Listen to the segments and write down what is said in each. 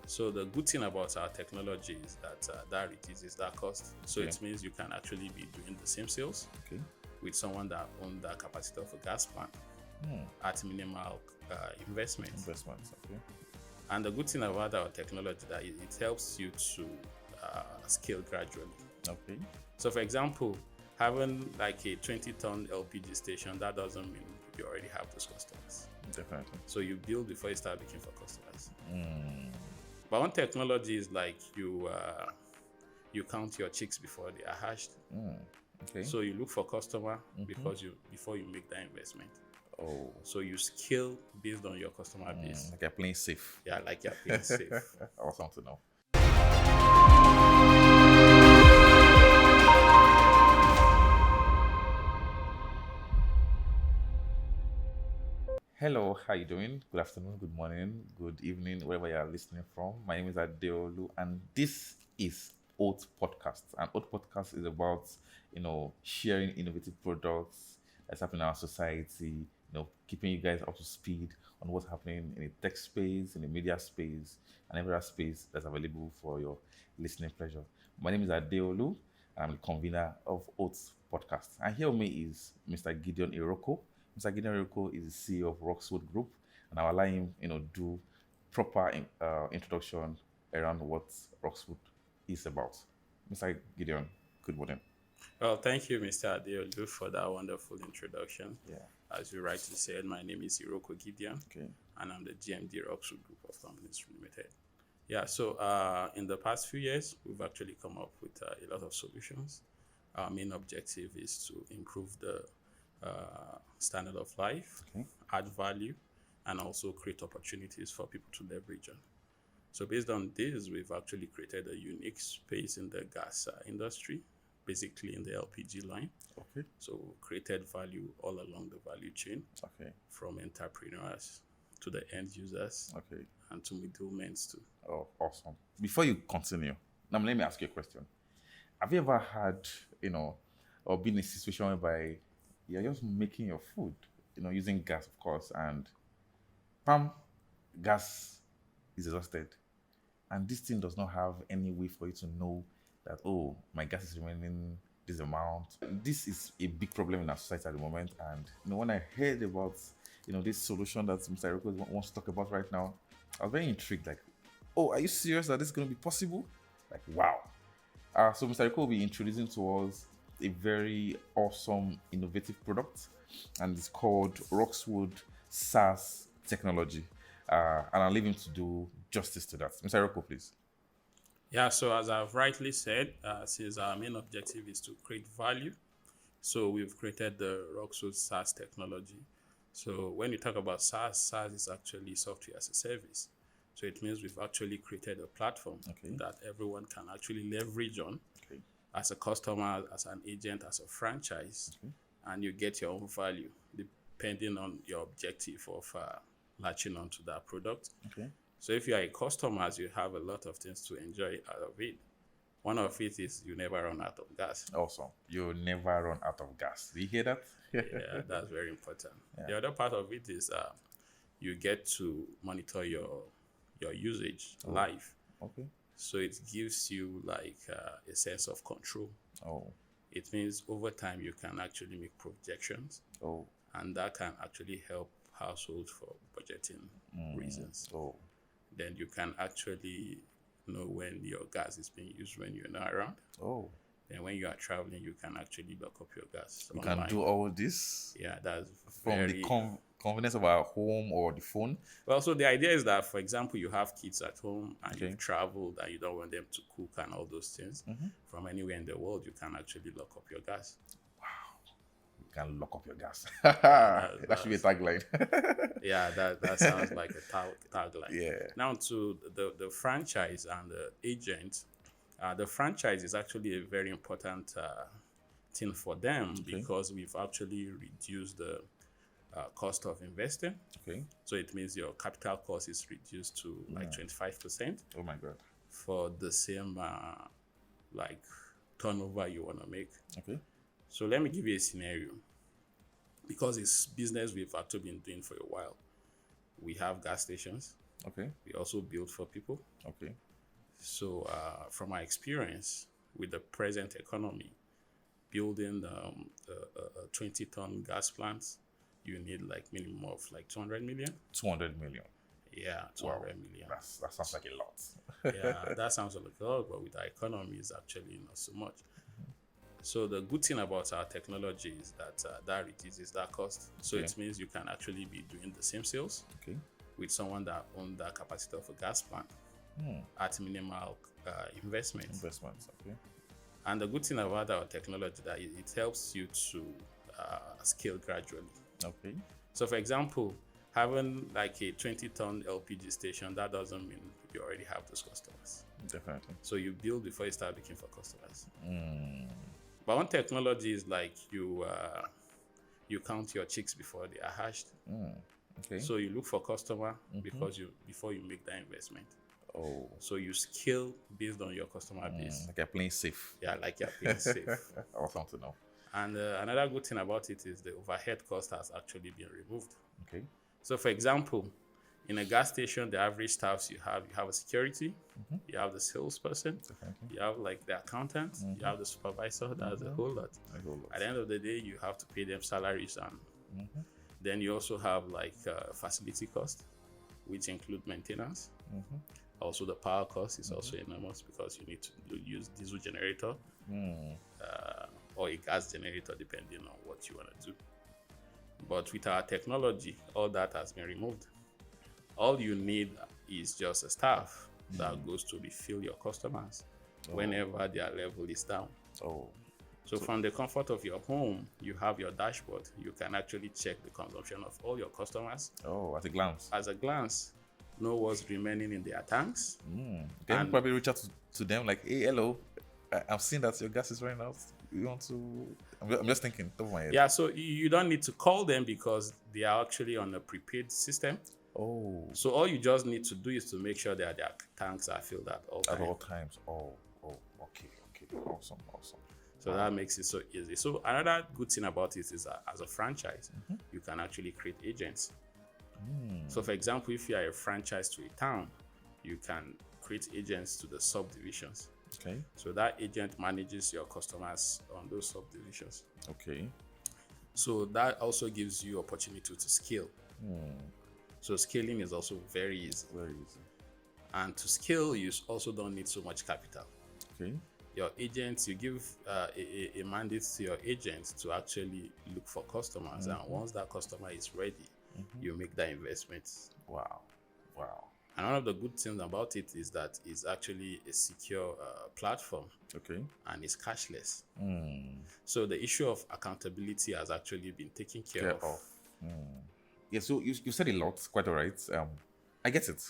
So the good thing about our technology is that that reduces that cost. So Okay. it means you can actually be doing the same sales Okay. with someone that owns that capacity of a gas plant at minimal investment. Investments. Okay. And the good thing about our technology that it helps you to scale gradually. Okay. So, for example, having like a 20-ton LPG station, that doesn't mean you already have those customers. Definitely. So you build before you start looking for customers. But one technology is like you count your chicks before they are hatched. Okay. So you look for customer before you make that investment. Oh, So you scale based on your customer base. like you're playing safe. Yeah, like you're playing safe. Awesome to know. Hello, how you doing? Good afternoon, good morning, good evening, wherever you are listening from. My name is Adeolu, and this is OAT Podcast. And OAT Podcast is about, sharing innovative products that's happening in our society, keeping you guys up to speed on what's happening in the tech space, in the media space, and every other space that's available for your listening pleasure. My name is Adeolu, and I'm the convener of OAT Podcast. And here with me is Mr. Gideon Iroko. Mr. Gideon Iroko is the CEO of Rokswood Group, and I'll allow him, do proper introduction around what Rokswood is about. Mr. Gideon, good morning. Well, thank you, Mr. Adeolu, for that wonderful introduction. Yeah. As you rightly said, my name is Iroko Gideon, Okay. and I'm the GMD Rokswood Group of Companies Limited. Yeah, so in the past few years, we've actually come up with a lot of solutions. Our main objective is to improve the standard of life, Okay. add value, and also create opportunities for people to leverage on. So based on this, we've actually created a unique space in the gas industry, basically in the LPG line. Okay. So created value all along the value chain, Okay. from entrepreneurs to the end users Okay. and to middlemen too. Oh, awesome. Before you continue, now let me ask you a question. Have you ever had, or been in a situation whereby you're just making your food, using gas, of course, and bam, gas is exhausted. And this thing does not have any way for you to know that, oh, my gas is remaining this amount. This is a big problem in our society at the moment. And when I heard about this solution that Mr. Eriko wants to talk about right now, I was very intrigued. Like, oh, are you serious that this is going to be possible? Like, wow. So Mr. Eriko will be introducing to us a very awesome, innovative product, and it's called Rokswood SaaS technology. And I'll leave him to do justice to that. Mr. Eriko, please. Yeah, so as I've rightly said, since our main objective is to create value, so we've created the Rokswood SaaS technology. So when you talk about SaaS, SaaS is actually software as a service. So it means we've actually created a platform that everyone can actually leverage on as a customer, as an agent, as a franchise, and you get your own value depending on your objective of latching onto that product. Okay. So if you are a customer, you have a lot of things to enjoy out of it. One of it is you never run out of gas. Awesome. You never run out of gas. Do you hear that? Yeah, that's very important. Yeah. The other part of it is you get to monitor your usage live. Okay. So it gives you like a sense of control. Oh. It means over time you can actually make projections. Oh. And that can actually help households for budgeting reasons. Oh. Then you can actually know when your gas is being used when you're not around. Oh. Then when you are traveling, you can actually lock up your gas. You online. can do all this Yeah, that's from very the convenience of our home or the phone. Well, so the idea is that, for example, you have kids at home and you've traveled and you don't want them to cook and all those things. From anywhere in the world, you can actually lock up your gas. You can lock up your gas. That should be a tagline. Yeah, that sounds like a tagline. Yeah. Now to the franchise and the agent. The franchise is actually a very important thing for them because we've actually reduced the cost of investing. Okay. So it means your capital cost is reduced to like 25%. Oh my God. For the same like turnover you want to make. Okay. So let me give you a scenario. Because it's business we've actually been doing for a while. We have gas stations. Okay. We also build for people. Okay. So, from my experience with the present economy, building a 20-ton gas plant, you need like minimum of like 200 million. 200 million. Yeah, Wow. 200 million. That sounds like a lot. Yeah, that sounds like a lot, but with our economy, it's actually not so much. So the good thing about our technology is that that reduces that cost. So Okay. it means you can actually be doing the same sales Okay. with someone that owns that capacity of a gas plant at minimal investment. Investments. Okay. And the good thing about our technology that it helps you to scale gradually. Okay. So, for example, having like a 20-ton LPG station, that doesn't mean you already have those customers. Definitely. So you build before you start looking for customers. But one technology is like you count your chicks before they are hatched. Okay. So you look for customer before you make that investment. Oh. So you scale based on your customer base. Like you're playing safe. Yeah, like you're paying safe. Awesome to know. And another good thing about it is the overhead cost has actually been removed. Okay. So, for example, in a gas station, the average staffs you have a security, you have the salesperson, you have like the accountant, you have the supervisor. That's a whole lot. A whole lot. At the end of the day, you have to pay them salaries, and then you also have like facility cost, which include maintenance. Also, the power cost is also enormous because you need to use diesel generator or a gas generator, depending on what you want to do. But with our technology, all that has been removed. All you need is just a staff that goes to refill your customers whenever their level is down. Oh. So from the comfort of your home, you have your dashboard. You can actually check the consumption of all your customers. Oh, at a glance. At a glance, know what's remaining in their tanks. Can you probably reach out to them like, hey, hello, I've seen that your gas is running out. You want to? I'm just thinking, top of my head. Yeah, so you don't need to call them because they are actually on a prepaid system. Oh. So all you just need to do is to make sure that their tanks are filled at all times. At all times. Oh, okay. Awesome. So that makes it so easy. So another good thing about it is that as a franchise, you can actually create agents. So for example, if you are a franchise to a town, you can create agents to the subdivisions. Okay. So that agent manages your customers on those subdivisions. Okay. So that also gives you opportunity to scale. So scaling is also very easy. Very easy. And to scale, you also don't need so much capital. Okay. Your agents, you give a mandate to your agents to actually look for customers. And once that customer is ready, you make that investment. Wow. And one of the good things about it is that it's actually a secure platform. Okay. And it's cashless. So the issue of accountability has actually been taken care of. Yeah, so you said a lot, quite all right. I get it.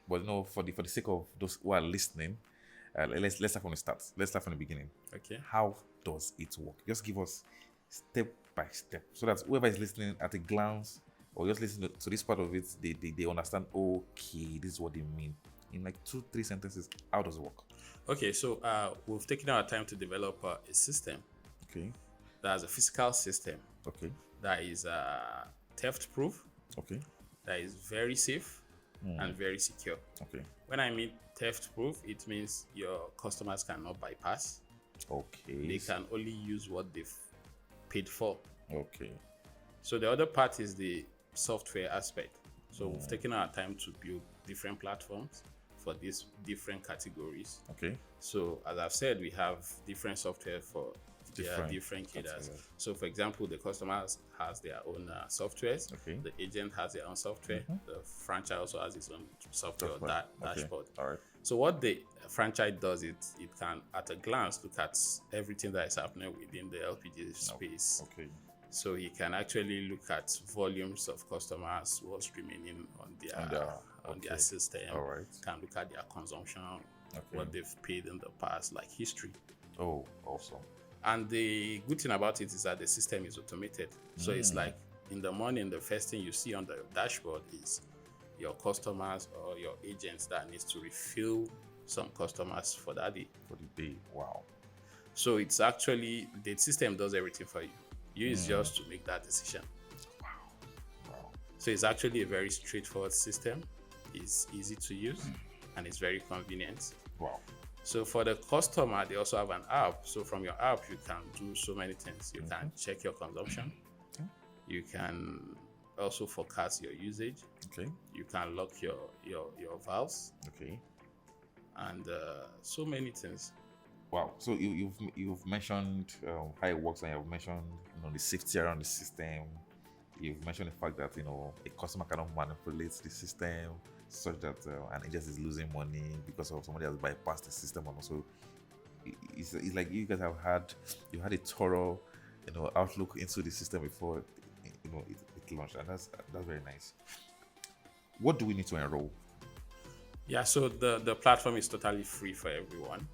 But for the sake of those who are listening, let's start from the start. Let's start from the beginning. Okay. How does it work? Just give us step by step so that whoever is listening at a glance or just listen to this part of it, they understand, okay, this is what they mean. In like 2-3 sentences, how does it work? Okay, so we've taken our time to develop a system. Okay. That's a physical system. Okay. That is theft proof. Okay. That is very safe and very secure. Okay. When I mean theft proof, it means your customers cannot bypass. Okay. They can only use what they've paid for. Okay. So the other part is the software aspect. So we've taken our time to build different platforms for these different categories. Okay. So as I've said, we have different software for different cadres. So for example, the customers has their own softwares. Okay. The agent has their own software. The franchise also has its own software or dashboard. All right. So what the franchise does, it can at a glance look at everything that is happening within the LPG space. Okay. So he can actually look at volumes of customers, what's remaining on their system. All right. Can look at their consumption, what they've paid in the past, like history. Oh, awesome. And the good thing about it is that the system is automated. So it's like in the morning, the first thing you see on the dashboard is your customers or your agents that needs to refill some customers for that day. For the day. Wow. So it's actually, the system does everything for you. You is just to make that decision. Wow. So it's actually a very straightforward system. is easy to use and it's very convenient. Wow. So for the customer, they also have an app. So from your app, you can do so many things. You can check your consumption. You can also forecast your usage. Okay. You can lock your valves Okay. and so many things. Wow. So you've mentioned how it works, and you've mentioned the safety around the system. You've mentioned the fact that a customer cannot manipulate the system such that an agent is losing money because of somebody has bypassed the system, and also it's like you guys have had a thorough outlook into the system before it launched, and that's very nice. What do we need to enroll? Yeah, so the platform is totally free for everyone,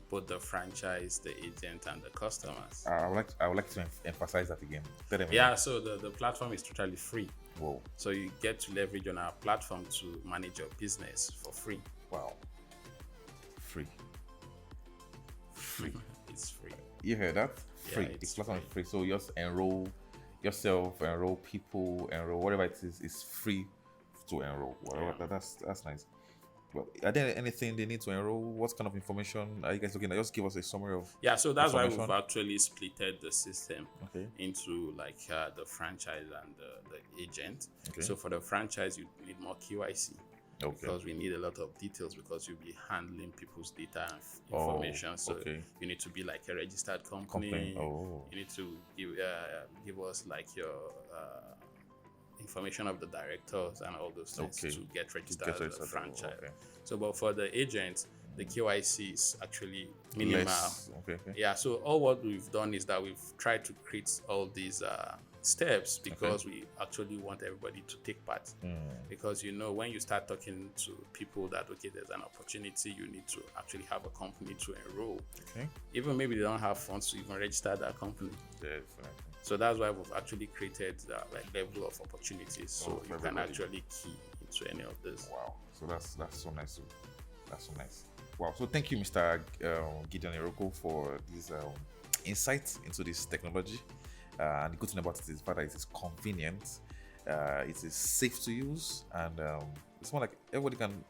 both the franchise, the agent, and the customers. I would like to emphasize that again. Tell them Yeah, again. so the platform is totally free. Whoa. So you get to leverage on our platform to manage your business for free. Wow. Free. It's free. You heard that? Free. Yeah, it's The platform is free. free. So you just enroll yourself, enroll people, enroll whatever it is free to enroll. Whatever. Yeah. That's nice. Well, are there anything they need to enroll? What kind of information are you guys looking at? Just give us a summary of. Yeah, so that's why we've information. actually splitted the system Okay. into like the franchise and the agent. Okay. So for the franchise, you need more KYC Okay. because we need a lot of details because you'll be handling people's data and information. So okay. you need to be like a registered company. Company. Oh. You need to give us like your information of the directors and all those things Okay. to get registered Get as a registered. franchise. Okay. So, but for the agent, the KYC is actually minimal. Less. Okay. Yeah, so all what we've done is that we've tried to create all these steps because we actually want everybody to take part. Because when you start talking to people that there's an opportunity, you need to actually have a company to enroll. Okay. Even maybe they don't have funds to even register that company. Definitely. So that's why we've actually created like level of opportunities, so you can everybody. actually key into any of this. Wow. So that's so nice. That's so nice. Wow. So thank you, Mr. Gideon Iroko, for this insight into this technology. And the good thing about it is the fact that it is convenient, it is safe to use, and it's more like everybody can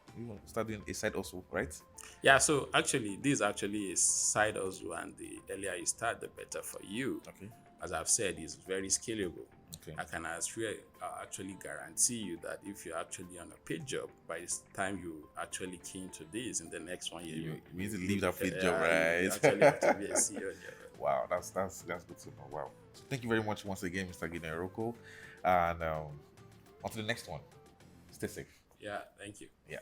start doing a side hustle, right? Yeah, so actually this actually is side hustle, and the earlier you start, the better for you. Okay. As I've said, it's very scalable. Okay. I can actually guarantee you that if you're actually on a paid job, by the time you actually key into this in the next 1 year, You need to leave that paid job, you right? actually have to be a CEO. Wow, that's good to know. Wow. So thank you very much once again, Mr. Gideon Iroko, and on to the next one. Stay safe. Yeah, thank you. Yeah.